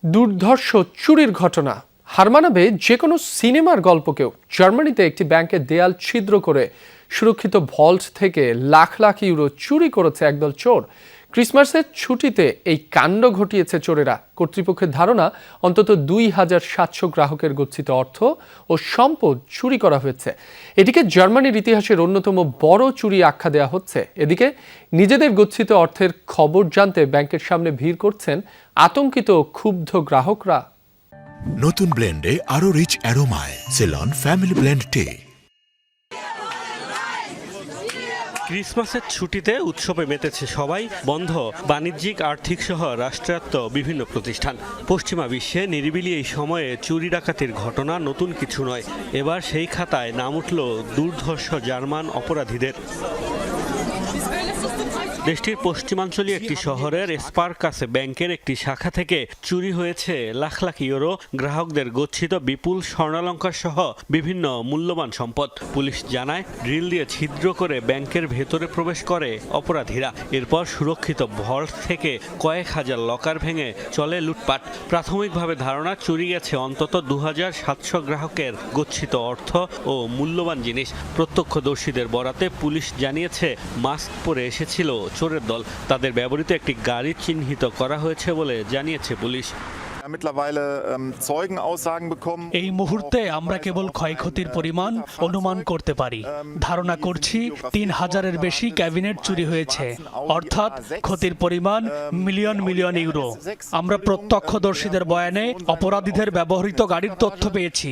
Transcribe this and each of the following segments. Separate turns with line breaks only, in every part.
দুর্ধর্ষ চুরির ঘটনা হার মানাবে যে কোনো সিনেমার গল্পকেও। জার্মানিতে একটি ব্যাংকের দেয়াল ছিদ্র করে সুরক্ষিত ভল্ট থেকে লাখ লাখ ইউরো চুরি করেছে একদল চোর। ক্রিসমাসের ছুটিতে এই কাণ্ড ঘটিয়েছে চোরেরা। কর্তৃপক্ষের ধারণা অন্তত ২,৭০০ গ্রাহকের গচ্ছিত অর্থ ও সম্পদ চুরি করা হয়েছে। এটিকে জার্মানির ইতিহাসের অন্যতম বড় চুরি আখ্যা দেওয়া হচ্ছে। এদিকে নিজেদের গচ্ছিত অর্থের খবর জানতে ব্যাংকের সামনে ভিড় করছেন আতঙ্কিত ক্ষুব্ধ গ্রাহকরা।
নতুন ব্লেন্ডে আরো রিচ অ্যারোমায় সেলন ফ্যামিলি ব্লেন্ড টে।
ক্রিসমাসের ছুটিতে উৎসবে মেতেছে সবাই। বন্ধ বাণিজ্যিক, আর্থিক সহ রাষ্ট্রায়ত্ত বিভিন্ন প্রতিষ্ঠান। পশ্চিমা বিশ্বে নিরিবিলি এই সময়ে চুরি ডাকাতির ঘটনা নতুন কিছু নয়। এবার সেই খাতায় নাম উঠল দুর্ধর্ষ জার্মান অপরাধীদের। দেশটির পশ্চিমাঞ্চলীয় একটি শহরের স্পারকাসে ব্যাংকের একটি শাখা থেকে চুরি হয়েছে লাখ লাখ ইউরো, গ্রাহকদের গচ্ছিত বিপুল স্বর্ণালঙ্কার সহ বিভিন্ন মূল্যবান সম্পদ। পুলিশ জানায়, ড্রিল দিয়ে ছিদ্র করে ব্যাংকের ভেতরে প্রবেশ করে অপরাধীরা। এরপর সুরক্ষিত ভল্ট থেকে কয়েক হাজার লকার ভেঙে চলে লুটপাট। প্রাথমিকভাবে ধারণা, চুরি গেছে অন্তত ২,৭০০ গ্রাহকের গচ্ছিত অর্থ ও মূল্যবান জিনিস। প্রত্যক্ষদর্শীদের বরাতে পুলিশ জানিয়েছে, মাস্ক পরে এসেছিল চোরের দল। তাদের ব্যবহৃত একটি গাড়ি চিহ্নিত করা হয়েছে বলে জানিয়েছে পুলিশ।
এই মুহূর্তে আমরা কেবল ক্ষয়ক্ষতির পরিমাণ অনুমান করতে পারি। ধারণা করছি ৩,০০০-এর বেশি ক্যাবিনেট চুরি হয়েছে, অর্থাৎ ক্ষতির পরিমাণ মিলিয়ন মিলিয়ন ইউরো। আমরা প্রত্যক্ষদর্শীদের বয়ানে অপরাধীদের ব্যবহৃত গাড়ির তথ্য পেয়েছি।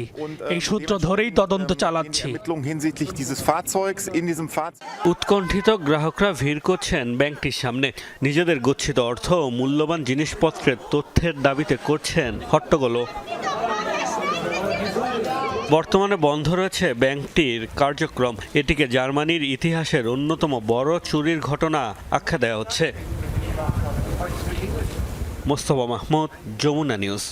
এই সূত্র ধরেই তদন্ত চালাচ্ছি।
উৎকণ্ঠিত গ্রাহকরা ভিড় করছেন ব্যাংকটির সামনে। নিজেদের গচ্ছিত অর্থ ও মূল্যবান জিনিসপত্রের তথ্যের দাবিতে করছেন হট্টগোল। বর্তমানে বন্ধ রয়েছে ব্যাংকটির কার্যক্রম। এটিকে জার্মানির ইতিহাসের অন্যতম বড় চুরির ঘটনা আখ্যা দেওয়া হচ্ছে। মোস্তফা মাহমুদ, যমুনা নিউজ।